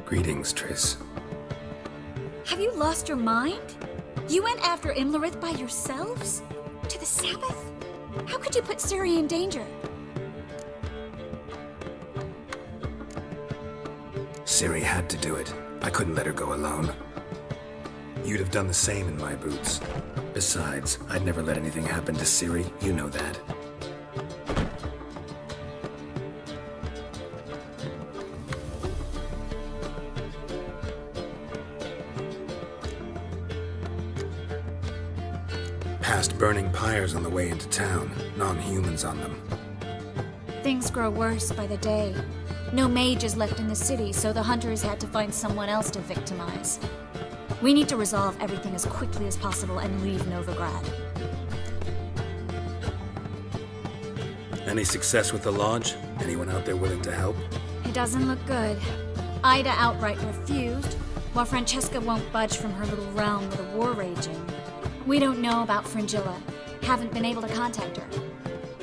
Greetings, Triss. Have you lost your mind? You went after Imlerith by yourselves? To the Sabbath? How could you put Ciri in danger? Ciri had to do it. I couldn't let her go alone. You'd have done the same in my boots. Besides, I'd never let anything happen to Ciri, you know that. Past burning pyres on the way into town, non-humans on them. Things grow worse by the day. No mages left in the city, so the hunters had to find someone else to victimize. We need to resolve everything as quickly as possible and leave Novigrad. Any success with the lodge? Anyone out there willing to help? It doesn't look good. Ida outright refused, while Francesca won't budge from her little realm with a war raging. We don't know about Fringilla. Haven't been able to contact her.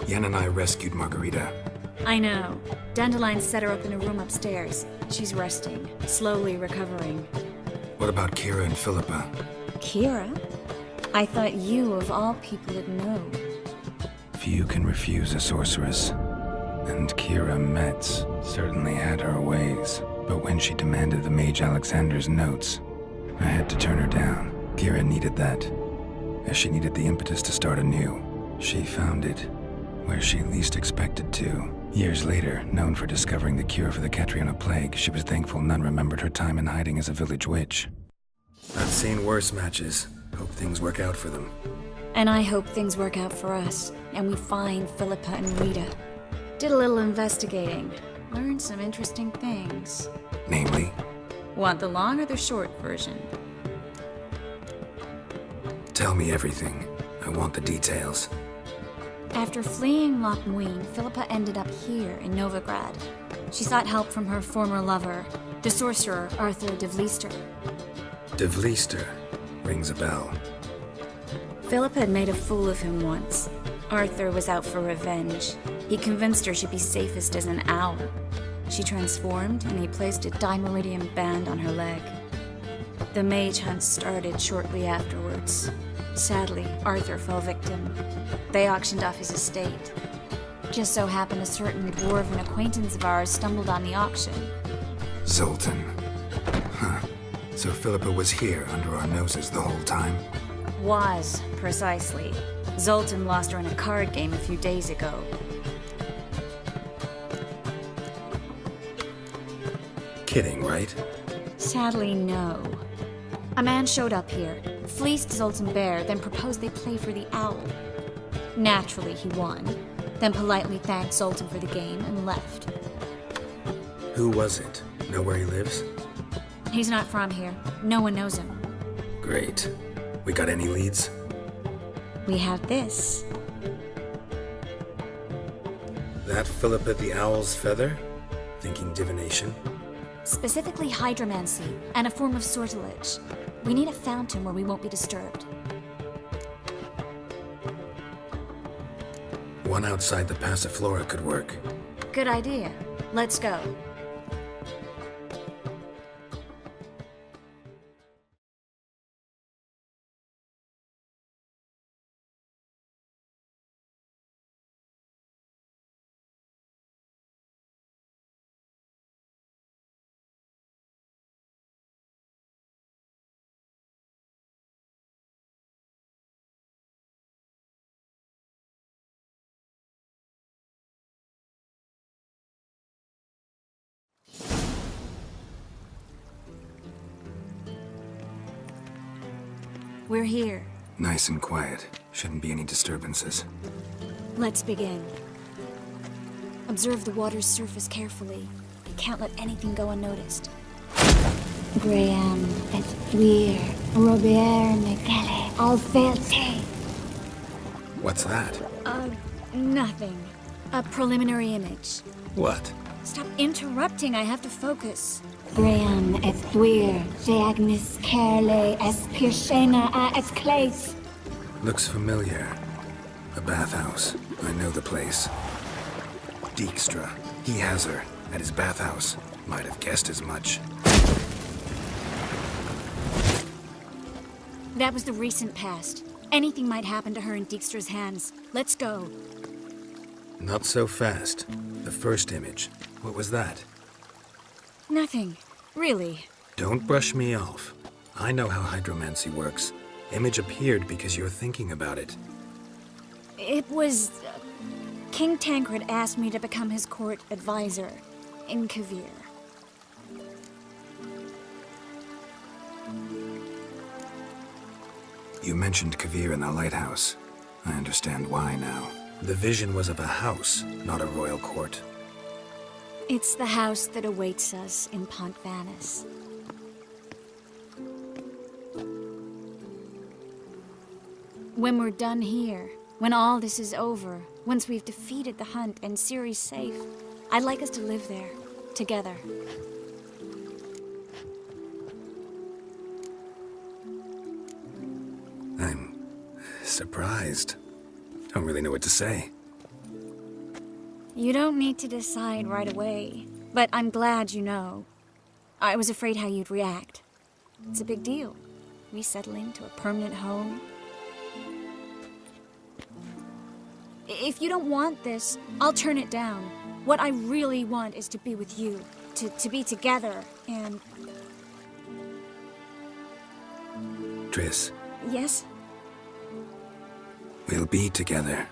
Yen and I rescued Margarita. I know. Dandelion set her up in a room upstairs. She's resting, slowly recovering. What about Kira and Philippa? Kira? I thought you, of all people, would know. Few can refuse a sorceress. And Kira Metz certainly had her ways. But when she demanded the Mage Alexander's notes, I had to turn her down. Kira needed that, as she needed the impetus to start anew. She found it where she least expected to. Years later, known for discovering the cure for the Catriona plague, she was thankful none remembered her time in hiding as a village witch. I've seen worse matches. Hope things work out for them. And I hope things work out for us, and we find Philippa and Rita. Did a little investigating. Learned some interesting things. Namely? Want the long or the short version? Tell me everything. I want the details. After fleeing Loch Muin, Philippa ended up here in Novigrad. She sought help from her former lover, the sorcerer Arthur de Vlister. De Vlister rings a bell. Philippa had made a fool of him once. Arthur was out for revenge. He convinced her she'd be safest as an owl. She transformed, and he placed a dimeridium band on her leg. The mage hunt started shortly afterwards. Sadly, Arthur fell victim. They auctioned off his estate. Just so happened a certain dwarven acquaintance of ours stumbled on the auction. Zoltan. Huh. So Philippa was here under our noses the whole time? Was, precisely. Zoltan lost her in a card game a few days ago. Kidding, right? Sadly, no. A man showed up here, fleeced Zoltan bare, then proposed they play for the owl. Naturally, he won, then politely thanked Zoltan for the game and left. Who was it? Know where he lives? He's not from here. No one knows him. Great. We got any leads? We have this. That Philippa the Owl's feather? Thinking divination? Specifically hydromancy, and a form of sortilege. We need a fountain where we won't be disturbed. One outside the Passiflora could work. Good idea. Let's go. We're here. Nice and quiet. Shouldn't be any disturbances. Let's begin. Observe the water's surface carefully. You can't let anything go unnoticed. Graham, et wir, Robert Micale, Alfelte. What's that? Nothing. A preliminary image. What? Stop interrupting, I have to focus. Graham et wir, Agnes Kerle, es Pirshena a es Claes. Looks familiar. A bathhouse. I know the place. Djikstra. He has her. At his bathhouse. Might have guessed as much. That was the recent past. Anything might happen to her in Dijkstra's hands. Let's go. Not so fast. The first image. What was that? Nothing. Really. Don't brush me off. I know how hydromancy works. Image appeared because you're thinking about it. It was... King Tancred asked me to become his court advisor in Kavir. You mentioned Kavir in the lighthouse. I understand why now. The vision was of a house, not a royal court. It's the house that awaits us in Pont Vanis. When we're done here, when all this is over, once we've defeated the hunt and Ciri's safe, I'd like us to live there, together. I'm surprised. Don't really know what to say. You don't need to decide right away, but I'm glad you know. I was afraid how you'd react. It's a big deal. Resettling to a permanent home. If you don't want this, I'll turn it down. What I really want is to be with you, to be together, and... Triss, Yes? we'll be together.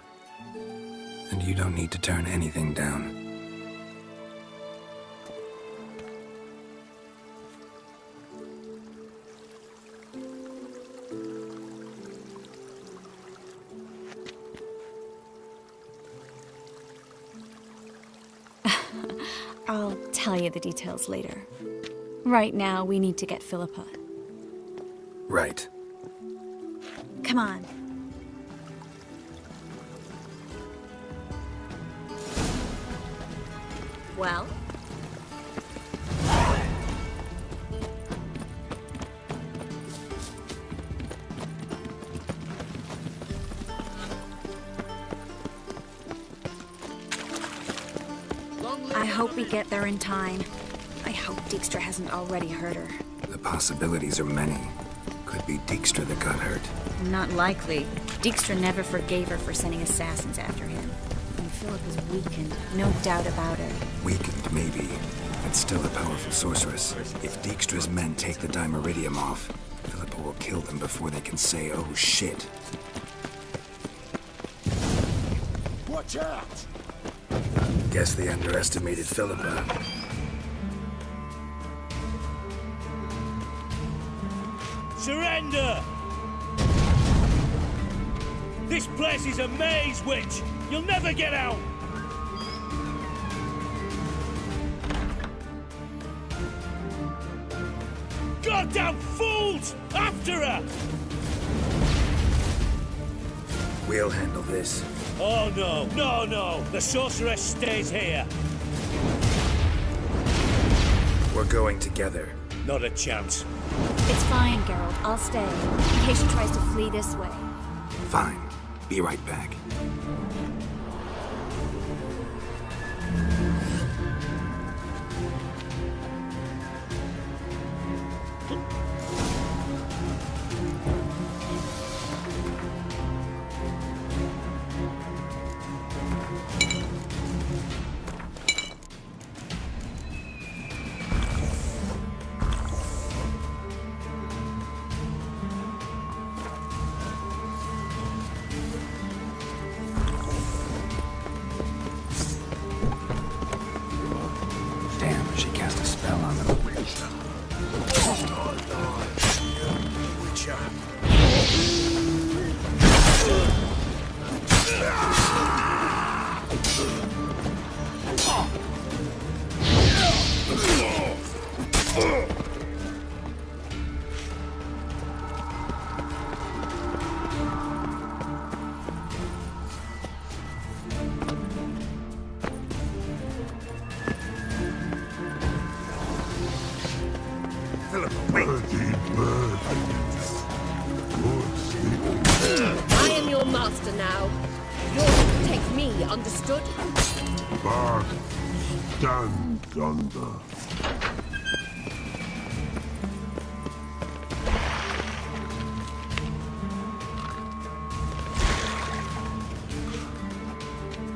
And you don't need to turn anything down. I'll tell you the details later. Right now, we need to get Philippa. Right. Come on. Well? I hope we get there in time. I hope Djikstra hasn't already hurt her. The possibilities are many. Could be Djikstra that got hurt. Not likely. Djikstra never forgave her for sending assassins after him. And Philip is weakened, no doubt about it. Weakened, maybe, but still a powerful sorceress. If Dijkstra's men take the Dimeridium off, Philippa will kill them before they can say, oh shit. Watch out! Guess they underestimated Philippa. Surrender! This place is a maze, witch! You'll never get out! Goddamn fools! After her! We'll handle this. Oh no, no, no! The sorceress stays here! We're going together. Not a chance. It's fine, Geralt. I'll stay, in case she tries to flee this way. Fine. Be right back. Damn, she cast a spell on them. I am your master now. You're to take me, understood? Bard, stand under.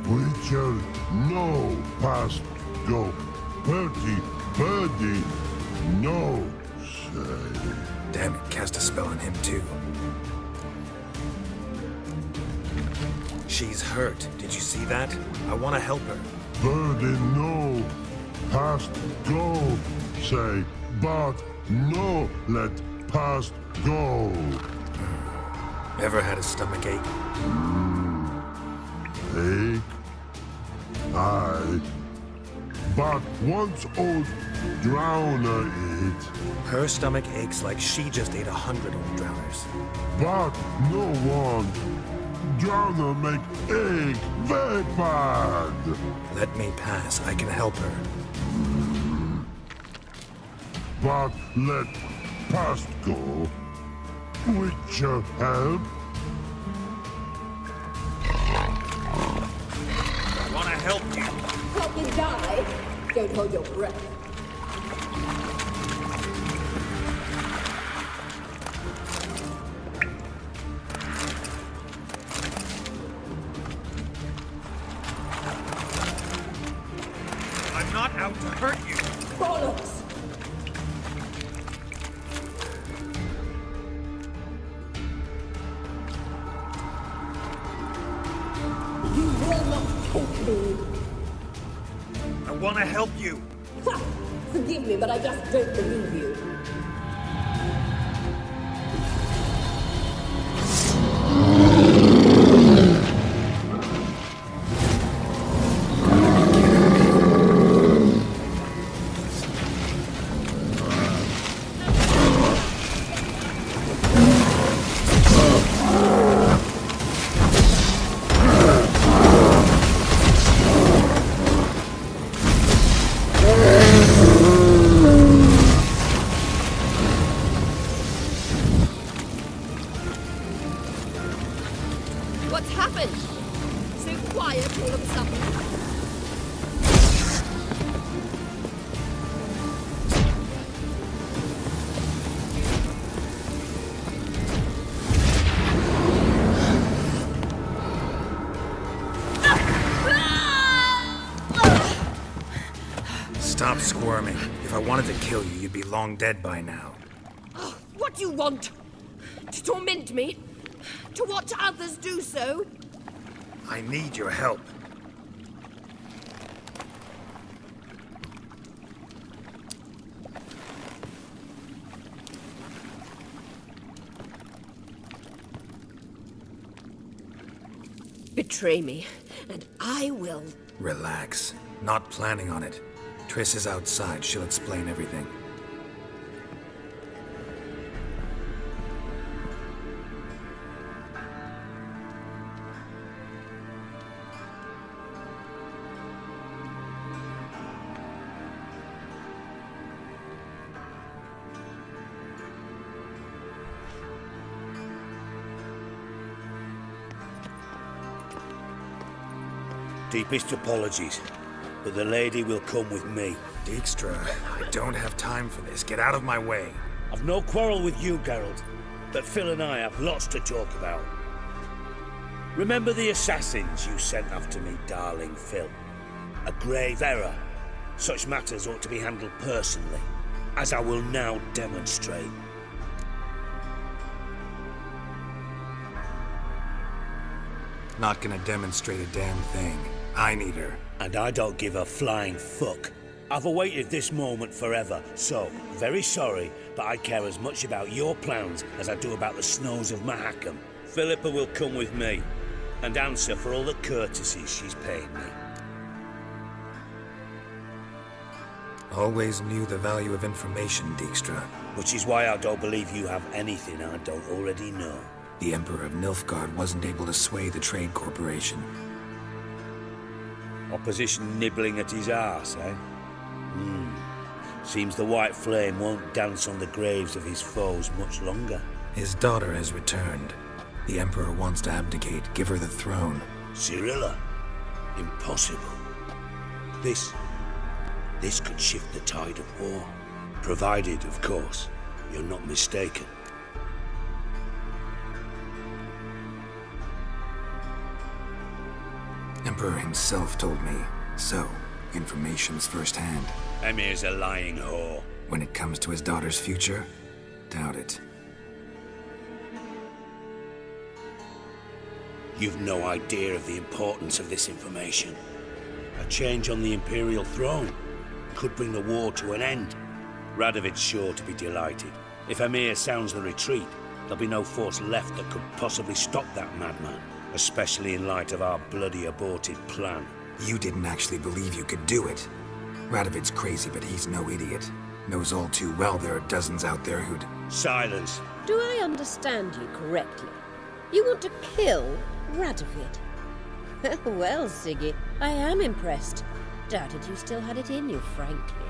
Witcher, no past go. Birdie, no say. Damn it, cast a spell on him too. She's hurt. Did you see that? I want to help her. Birdie, no past go. Say, but no let past go. Ever had a stomach ache? Ache? Aye. But once old drowner eat. Her stomach aches like she just ate 100 old drowners. But no one. Drowner make ache very bad. Let me pass. I can help her. But let past go. Witcher help. I want to help you. Help you die? Don't hold your breath. I'm not out to hurt you. Bollocks! You will not take me! I want to help you. Ha! Forgive me, but I just don't believe you. What's happened? So quiet all of a sudden. Stop squirming. If I wanted to kill you, you'd be long dead by now. What do you want? To torment me? To watch others do so? I need your help. Betray me, and I will. Relax. Not planning on it. Triss is outside. She'll explain everything. Deepest apologies, but the lady will come with me. Djikstra, I don't have time for this. Get out of my way. I've no quarrel with you, Geralt, but Phil and I have lots to talk about. Remember the assassins you sent after me, darling Phil? A grave error. Such matters ought to be handled personally, as I will now demonstrate. Not gonna demonstrate a damn thing. I need her. And I don't give a flying fuck. I've awaited this moment forever, so, very sorry, but I care as much about your plans as I do about the snows of Mahakam. Philippa will come with me, and answer for all the courtesies she's paid me. Always knew the value of information, Djikstra. Which is why I don't believe you have anything I don't already know. The Emperor of Nilfgaard wasn't able to sway the Trade Corporation. Opposition nibbling at his arse, eh? Seems the White Flame won't dance on the graves of his foes much longer. His daughter has returned. The Emperor wants to abdicate, give her the throne. Cyrilla? Impossible. This could shift the tide of war. Provided, of course, you're not mistaken. Emperor himself told me. So, information's firsthand. Emir's a lying whore. When it comes to his daughter's future, doubt it. You've no idea of the importance of this information. A change on the Imperial throne could bring the war to an end. Radovid's sure to be delighted. If Emir sounds the retreat, there'll be no force left that could possibly stop that madman, especially in light of our bloody aborted plan. You didn't actually believe you could do it. Radovid's crazy, but he's no idiot. Knows all too well there are dozens out there who'd... Silence! Do I understand you correctly? You want to kill Radovid? Well, Siggy, I am impressed. Doubted you still had it in you, frankly.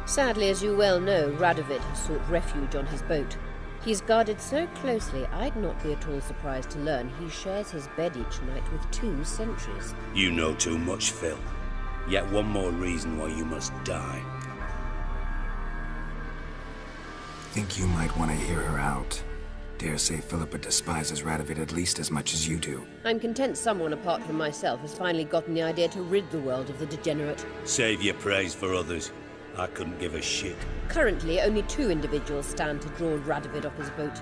Sadly, as you well know, Radovid has sought refuge on his boat. He's guarded so closely, I'd not be at all surprised to learn he shares his bed each night with 2 sentries. You know too much, Phil. Yet one more reason why you must die. Think you might want to hear her out. Dare say Philippa despises Radovid at least as much as you do. I'm content someone apart from myself has finally gotten the idea to rid the world of the degenerate. Save your praise for others. I couldn't give a shit. Currently, only 2 individuals stand to draw Radovid off his boat.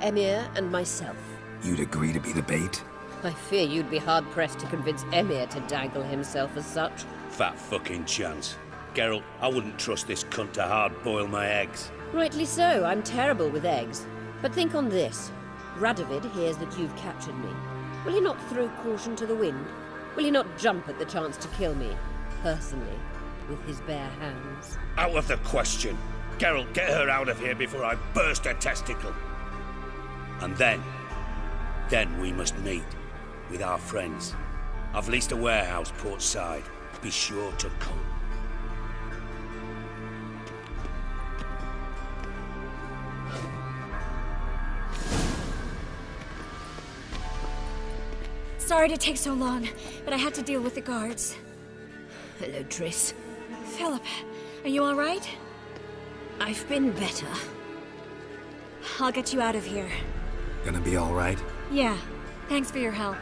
Emir and myself. You'd agree to be the bait? I fear you'd be hard-pressed to convince Emir to dangle himself as such. Fat fucking chance. Geralt, I wouldn't trust this cunt to hard-boil my eggs. Rightly so, I'm terrible with eggs. But think on this. Radovid hears that you've captured me. Will he not throw caution to the wind? Will he not jump at the chance to kill me, personally, with his bare hands? Out of the question. Geralt, get her out of here before I burst her testicle. And then we must meet with our friends. I've leased a warehouse port side. Be sure to come. Sorry to take so long, but I had to deal with the guards. Hello, Triss. Philippa, are you all right? I've been better. I'll get you out of here. Gonna be all right? Yeah, thanks for your help.